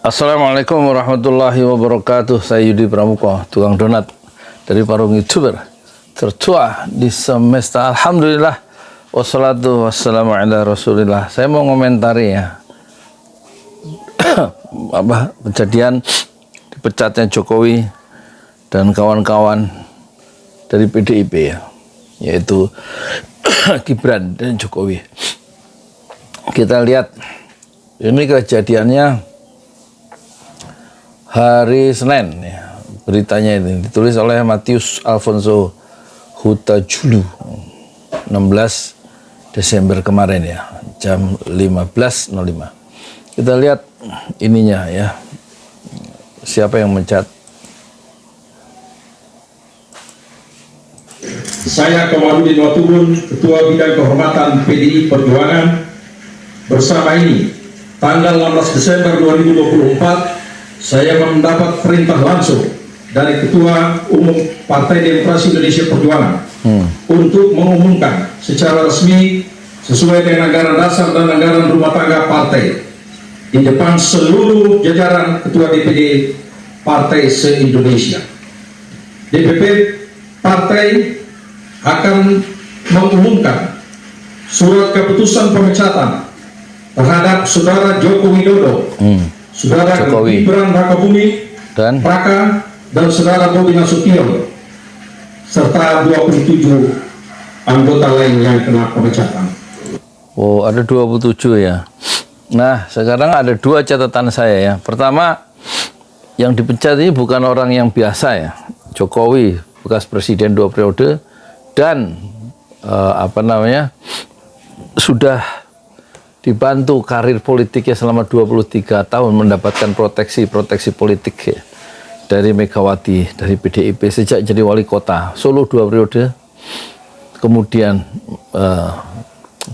Assalamualaikum warahmatullahi wabarakatuh. Saya Yudi Pramuko, tukang donat dari Parung YouTuber tertua di semesta. Alhamdulillah, wassalatu wassalamu ala rasulillah. Saya mau ngomentari ya kejadian dipecatnya Jokowi dan kawan-kawan dari PDIP ya, yaitu Gibran dan Jokowi. Kita lihat ini kejadiannya hari Senin ya, beritanya ini ditulis oleh Matius Alfonso Huta-Julu 16 Desember kemarin ya, jam 15.05. Kita lihat ininya ya, siapa yang mencat. Saya Komarudin Watubun, Ketua Bidang Kehormatan PDI Perjuangan. Bersama ini, tanggal 16 Desember 2024, saya mendapat perintah langsung dari Ketua Umum Partai Demokrasi Indonesia Perjuangan untuk mengumumkan secara resmi sesuai dengan anggaran dasar dan anggaran rumah tangga partai di depan seluruh jajaran Ketua DPD Partai se-Indonesia. DPP Partai akan mengumumkan surat keputusan pemecatan terhadap Saudara Joko Widodo, Saudara Gibran Rakabuming Raka, dan Saudara Bobi Nasution, serta 27 anggota lain yang kena pemecatan. Oh, ada 27 ya. Nah, sekarang ada dua catatan saya ya. Pertama, yang dipecat ini bukan orang yang biasa ya. Jokowi, bekas presiden 2 periode, dan sudah dibantu karir politiknya selama 23 tahun mendapatkan proteksi politik ya, dari Megawati, dari PDIP sejak jadi wali kota Solo 2 periode, kemudian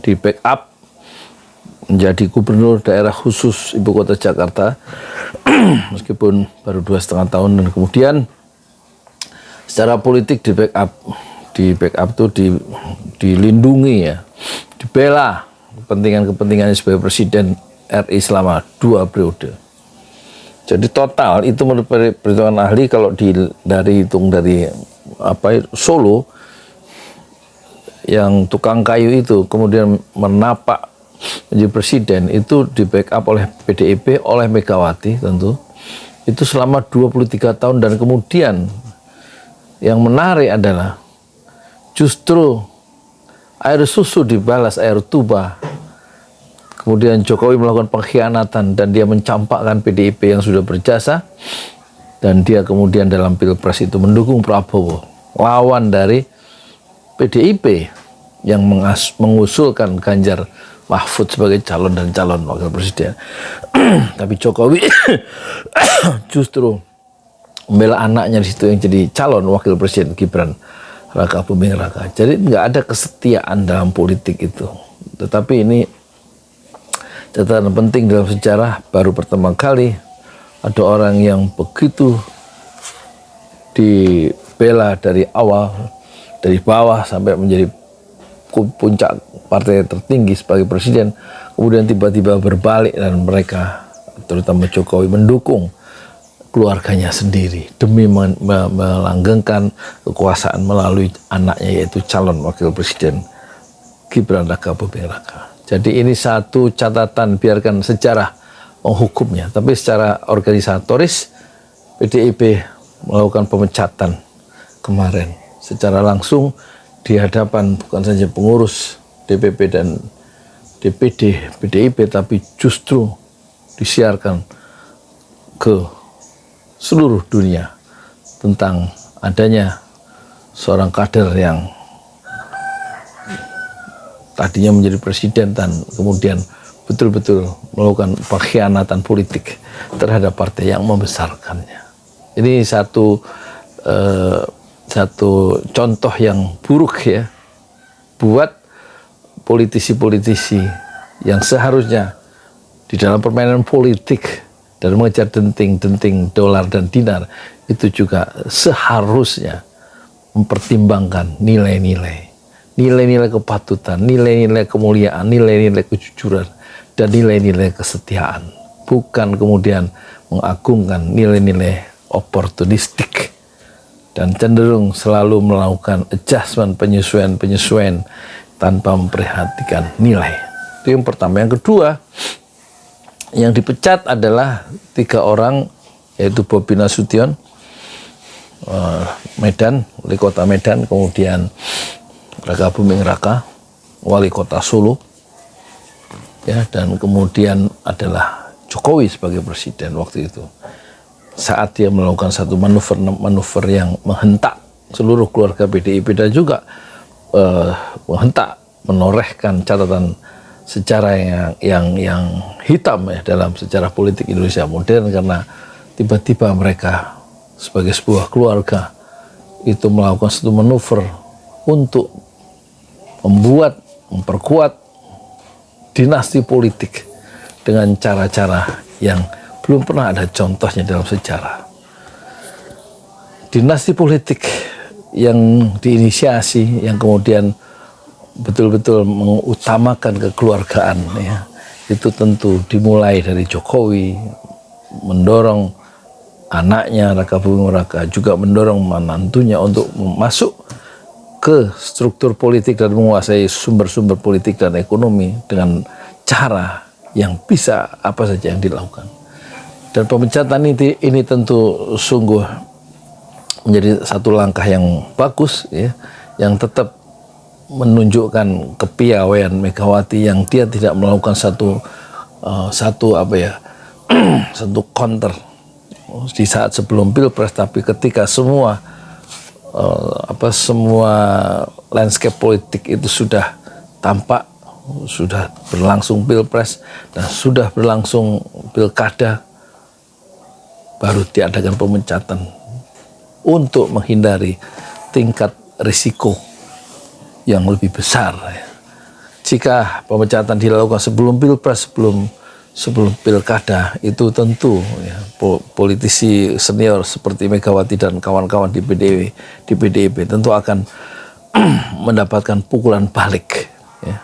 di backup menjadi gubernur daerah khusus ibu kota Jakarta meskipun baru 2,5 tahun, dan kemudian secara politik di backup tuh dilindungi ya, dibela kepentingan-kepentingannya sebagai presiden RI selama 2 periode. Jadi total itu menurut perhitungan ahli, kalau dari Solo yang tukang kayu itu kemudian menapak menjadi presiden, itu di backup oleh PDIP, oleh Megawati tentu, itu selama 23 tahun. Dan kemudian yang menarik adalah justru air susu dibalas air tuba. Kemudian Jokowi melakukan pengkhianatan dan dia mencampakkan PDIP yang sudah berjasa, dan dia kemudian dalam Pilpres itu mendukung Prabowo, lawan dari PDIP yang mengusulkan Ganjar Mahfud sebagai calon dan calon wakil presiden. Tapi Jokowi justru membela anaknya di situ yang jadi calon wakil presiden, Gibran Rakabuming Raka. Jadi nggak ada kesetiaan dalam politik itu. Tetapi ini catatan penting dalam sejarah, baru pertama kali ada orang yang begitu dibela dari awal, dari bawah sampai menjadi puncak partai tertinggi sebagai presiden, kemudian tiba-tiba berbalik dan mereka, terutama Jokowi, mendukung keluarganya sendiri demi melanggengkan kekuasaan melalui anaknya, yaitu calon wakil presiden Gibran Rakabuming Raka. Jadi ini satu catatan, biarkan sejarah menghukumnya, tapi secara organisatoris PDIP melakukan pemecatan kemarin secara langsung di hadapan bukan saja pengurus DPP dan DPD PDIP, tapi justru disiarkan ke seluruh dunia tentang adanya seorang kader yang tadinya menjadi presiden dan kemudian betul-betul melakukan pengkhianatan politik terhadap partai yang membesarkannya. Ini satu contoh yang buruk ya buat politisi-politisi yang seharusnya di dalam permainan politik dan mengejar denting-denting dolar dan dinar, itu juga seharusnya mempertimbangkan nilai-nilai kepatutan, nilai-nilai kemuliaan, nilai-nilai kejujuran, dan nilai-nilai kesetiaan bukan kemudian mengagungkan nilai-nilai oportunistik dan cenderung selalu melakukan adjustment, penyesuaian tanpa memperhatikan nilai. Itu yang pertama. Yang kedua, yang dipecat adalah 3 orang, yaitu Bobi Nasution, Medan, wali kota Medan, kemudian Raka Buming Raka, wali kota Solo, ya, dan kemudian adalah Jokowi sebagai presiden waktu itu. Saat dia melakukan satu manuver yang menghentak seluruh keluarga PDIP dan juga menghentak, menorehkan catatan sejarah yang hitam ya dalam sejarah politik Indonesia modern, karena tiba-tiba mereka sebagai sebuah keluarga itu melakukan satu manuver untuk memperkuat dinasti politik dengan cara-cara yang belum pernah ada contohnya dalam sejarah. Dinasti politik yang diinisiasi, yang kemudian betul-betul mengutamakan kekeluargaan, ya, itu tentu dimulai dari Jokowi, mendorong anaknya Raka Buming Raka, juga mendorong menantunya untuk masuk ke struktur politik dan menguasai sumber-sumber politik dan ekonomi dengan cara yang bisa apa saja yang dilakukan. Dan pemecatan ini tentu sungguh menjadi satu langkah yang bagus, ya, yang tetap menunjukkan kepiawaian Megawati, yang dia tidak melakukan satu counter di saat sebelum Pilpres, tapi ketika semua landscape politik itu sudah tampak, sudah berlangsung Pilpres dan sudah berlangsung Pilkada, baru diadakan pemecatan untuk menghindari tingkat risiko yang lebih besar. Jika pemecatan dilakukan sebelum Pilpres, sebelum Pilkada, itu tentu, ya, politisi senior seperti Megawati dan kawan-kawan di PDIP tentu akan mendapatkan pukulan balik, ya,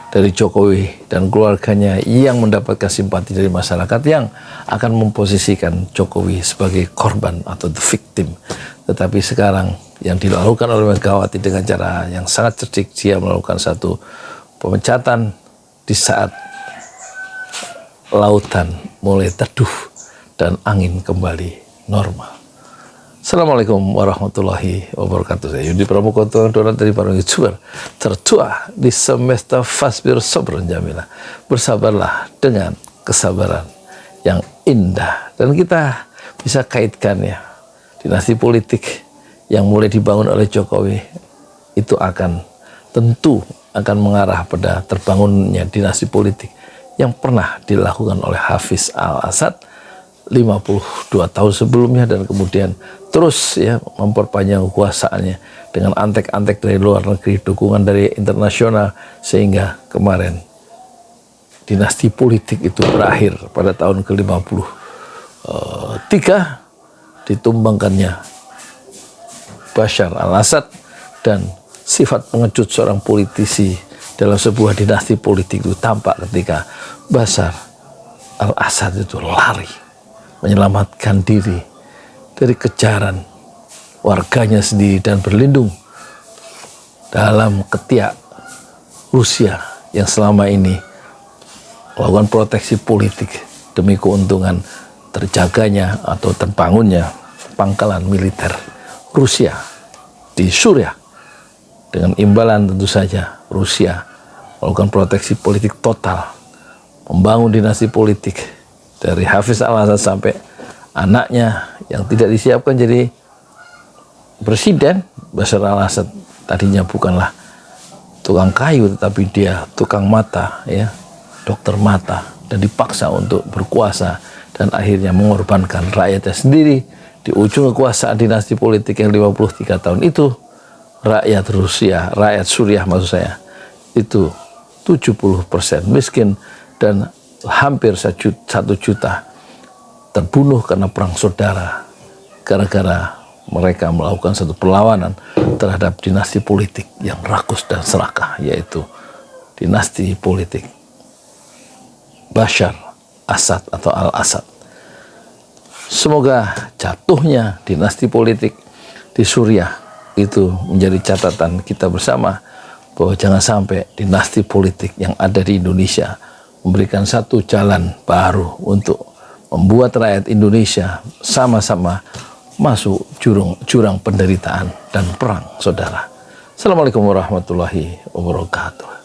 dari Jokowi dan keluarganya, yang mendapatkan simpati dari masyarakat, yang akan memposisikan Jokowi sebagai korban atau the victim. Tetapi sekarang yang dilakukan oleh Megawati dengan cara yang sangat cerdik, dia melakukan satu pemecatan di saat lautan mulai teduh dan angin kembali normal. Assalamualaikum warahmatullahi wabarakatuh. Saya Yudi Pramuko, donat dari para YouTuber tertua di semesta Fasbir Sobron Jamila. Bersabarlah dengan kesabaran yang indah. Dan kita bisa kaitkan, ya, dinasti politik yang mulai dibangun oleh Jokowi itu tentu akan mengarah pada terbangunnya dinasti politik yang pernah dilakukan oleh Hafiz Al-Assad 52 tahun sebelumnya, dan kemudian terus, ya, memperpanjang kekuasaannya dengan antek-antek dari luar negeri, dukungan dari internasional, sehingga kemarin dinasti politik itu berakhir pada tahun ke-53 ditumbangkannya Bashar Al-Assad. Dan sifat pengecut seorang politisi dalam sebuah dinasti politik itu tampak ketika Bashar Al-Assad itu lari menyelamatkan diri dari kejaran warganya sendiri dan berlindung dalam ketiak Rusia yang selama ini melakukan proteksi politik demi keuntungan terjaganya atau terbangunnya pangkalan militer Rusia di Suriah. Dengan imbalan tentu saja Rusia melakukan proteksi politik total, membangun dinasti politik dari Hafiz Al-Assad sampai anaknya yang tidak disiapkan jadi presiden. Bashar Al-Assad tadinya bukanlah tukang kayu, tetapi dia tukang mata, ya, dokter mata, dan dipaksa untuk berkuasa dan akhirnya mengorbankan rakyatnya sendiri. Di ujung kekuasaan dinasti politik yang 53 tahun itu, rakyat Rusia, rakyat Suriah maksud saya, itu 70% miskin dan hampir 1 juta terbunuh karena perang saudara, gara-gara mereka melakukan satu perlawanan terhadap dinasti politik yang rakus dan serakah, yaitu dinasti politik Bashar Asad atau Al-Asad. Semoga jatuhnya dinasti politik di Suriah itu menjadi catatan kita bersama, bahwa jangan sampai dinasti politik yang ada di Indonesia memberikan satu jalan baru untuk membuat rakyat Indonesia sama-sama masuk jurang penderitaan dan perang, saudara. Assalamualaikum warahmatullahi wabarakatuh.